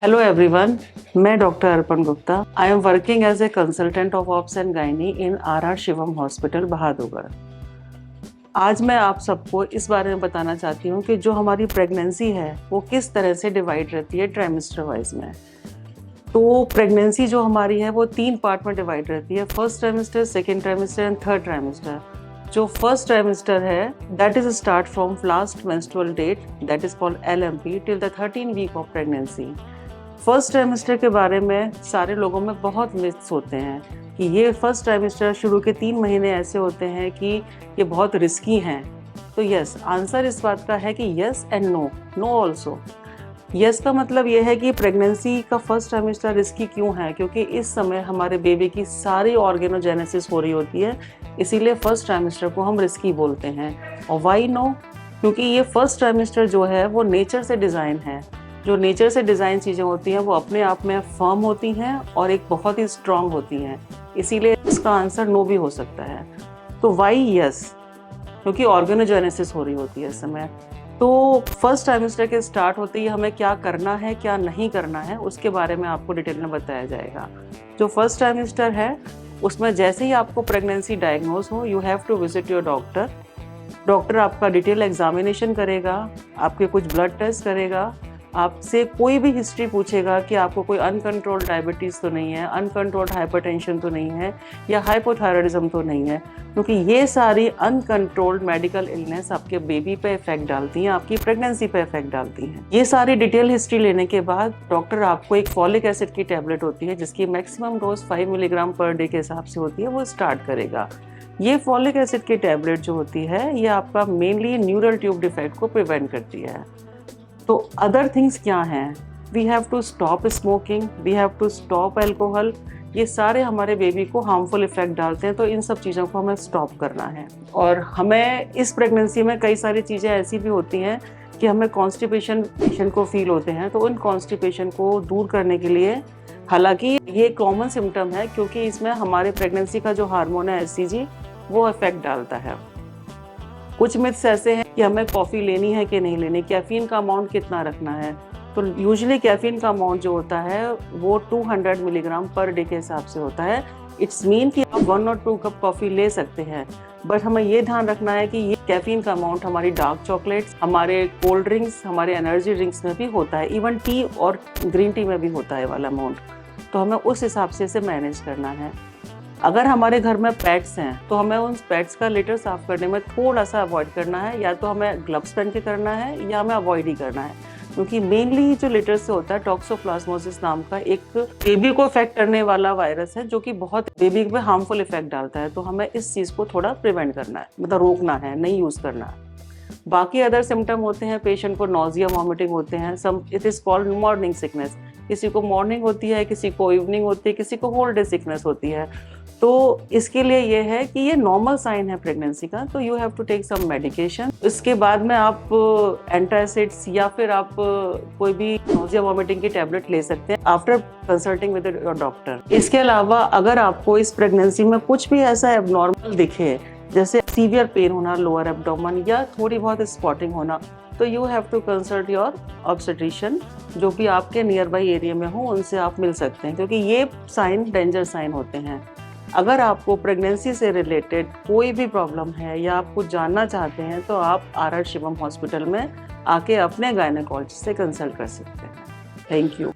Hello everyone, मैं doctor Arpan Gupta. I am working as a consultant of obs and gynae in R Shivam hospital Bahadurgarh. आज मैं आप सबको इस बारे में बताना चाहती हूँ कि जो हमारी प्रेगनेंसी है वो किस तरह से डिवाइड रहती है ट्राइमेस्टर वाइज में। तो प्रेगनेंसी जो हमारी है वो 3 पार्ट में डिवाइड रहती है, first trimester, second trimester and third trimester. जो फर्स्ट ट्राइमेस्टर है that is start from last menstrual date that is called LMP till the 13 week of pregnancy. First trimester के बारे में सारे लोगों में बहुत मिथ्स होते हैं कि ये फर्स्ट ट्राइमेस्टर शुरू के 3 महीने ऐसे होते हैं कि ये बहुत रिस्की हैं। तो यस, आंसर इस बात का है कि yes and no, no also. Yes का मतलब ये है कि प्रेगनेंसी का फर्स्ट ट्राइमेस्टर रिस्की क्यों है, क्योंकि इस समय हमारे बेबी की सारी ऑर्गेनोजेनेसिस हो रही होती है, इसीलिए फर्स्ट ट्राइमेस्टर को हम रिस्की बोलते हैं। और वाई नो, क्योंकि ये फर्स्ट ट्राइमेस्टर जो है वो नेचर से डिज़ाइन है। जो नेचर से डिज़ाइन चीज़ें होती हैं वो अपने आप में फर्म होती हैं और एक बहुत ही स्ट्रांग होती हैं, इसीलिए इसका आंसर नो भी हो सकता है। तो वाई यस, क्योंकि ऑर्गेनोजेनेसिस हो रही होती है इस समय। तो फर्स्ट ट्राइमेस्टर के स्टार्ट होते ही हमें क्या करना है क्या नहीं करना है उसके बारे में आपको डिटेल में बताया जाएगा। जो फर्स्ट ट्राइमेस्टर है उसमें जैसे ही आपको प्रेगनेंसी डायग्नोज हो, you have to visit your doctor. Doctor आपका डिटेल एग्जामिनेशन करेगा, आपके कुछ ब्लड टेस्ट करेगा, आपसे कोई भी हिस्ट्री पूछेगा कि आपको कोई अनकंट्रोल्ड डायबिटीज़ तो नहीं है, अनकंट्रोल्ड हाइपरटेंशन तो नहीं है, या हाइपोथायराइडिज्म तो नहीं है, क्योंकि ये सारी अनकंट्रोल्ड मेडिकल इलनेस आपके बेबी पे इफेक्ट डालती हैं, आपकी प्रेगनेंसी पे इफेक्ट डालती हैं। ये सारी डिटेल हिस्ट्री लेने के बाद डॉक्टर आपको एक फॉलिक एसिड की टैबलेट होती है जिसकी maximum dose 5 milligram per day के हिसाब से होती है, वो स्टार्ट करेगा। ये फॉलिक एसिड की टैबलेट जो होती है ये आपका मेनली न्यूरल ट्यूब डिफेक्ट को प्रिवेंट करती है। तो अदर थिंग्स क्या हैं? We have to stop smoking, we have to stop alcohol. ये सारे हमारे बेबी को हार्मफुल इफेक्ट डालते हैं, तो इन सब चीज़ों को हमें स्टॉप करना है। और हमें इस प्रेगनेंसी में कई सारी चीज़ें ऐसी भी होती हैं कि हमें कॉन्स्टिपेशन पेशेंट को फील होते हैं, तो उन कॉन्स्टिपेशन को दूर करने के लिए, हालांकि ये कॉमन सिम्टम है क्योंकि इसमें हमारे प्रेगनेंसी का जो हार्मोन है HCG वो इफेक्ट डालता है। कुछ मिथ्स ऐसे हैं कि हमें कॉफ़ी लेनी है कि नहीं लेनी, कैफीन का अमाउंट कितना रखना है। तो यूजुअली कैफीन का अमाउंट जो होता है वो 200 मिलीग्राम पर डे के हिसाब से होता है। इट्स मीन कि आप 1 और 2 कप कॉफ़ी ले सकते हैं, बट हमें ये ध्यान रखना है कि ये कैफीन का अमाउंट हमारी डार्क चॉकलेट्स, हमारे कोल्ड ड्रिंक्स, हमारे एनर्जी ड्रिंक्स में भी होता है, इवन टी और ग्रीन टी में भी होता है वाला अमाउंट। तो हमें उस हिसाब से इसे मैनेज करना है। अगर हमारे घर में पेट्स हैं तो हमें उन पेट्स का लिटर साफ करने में थोड़ा सा अवॉइड करना है, या तो हमें ग्लव्स पहन के करना है या हमें अवॉइड ही करना है, क्योंकि मेनली जो लिटर से होता है टॉक्सोप्लाज्मोसिस नाम का एक बेबी को इफेक्ट करने वाला वायरस है जो कि बहुत बेबी पे हार्मफुल इफेक्ट डालता है। तो हमें इस चीज़ को थोड़ा प्रिवेंट करना है, मतलब रोकना है, नहीं यूज़ करना है। बाकी अदर सिम्टम होते हैं, पेशेंट को नॉजिया वॉमिटिंग होते हैं, some it is called morning sickness. किसी को मॉर्निंग होती है, किसी को इवनिंग होती है, किसी को होल डे सिकनेस होती है। तो इसके लिए ये है कि ये नॉर्मल साइन है प्रेगनेंसी का, तो you have to take some medication. इसके बाद में आप एंटासिड्स या फिर आप कोई भी नोजिया वॉमिटिंग की टैबलेट ले सकते हैं after consulting with your doctor. इसके अलावा अगर आपको इस प्रेगनेंसी में कुछ भी ऐसा एबनॉर्मल दिखे, जैसे सीवियर पेन होना लोअर एब्डोमेन या थोड़ी बहुत स्पॉटिंग होना, तो you have to consult your obstetrician, जो भी आपके नियर बाई एरिया में हो उनसे आप मिल सकते हैं, क्योंकि ये साइन डेंजर साइन होते हैं। अगर आपको प्रेगनेंसी से रिलेटेड कोई भी प्रॉब्लम है या आप कुछ जानना चाहते हैं तो आप आर शिवम हॉस्पिटल में आके अपने गायनेकोलॉजिस्ट से कंसल्ट कर सकते हैं। Thank you.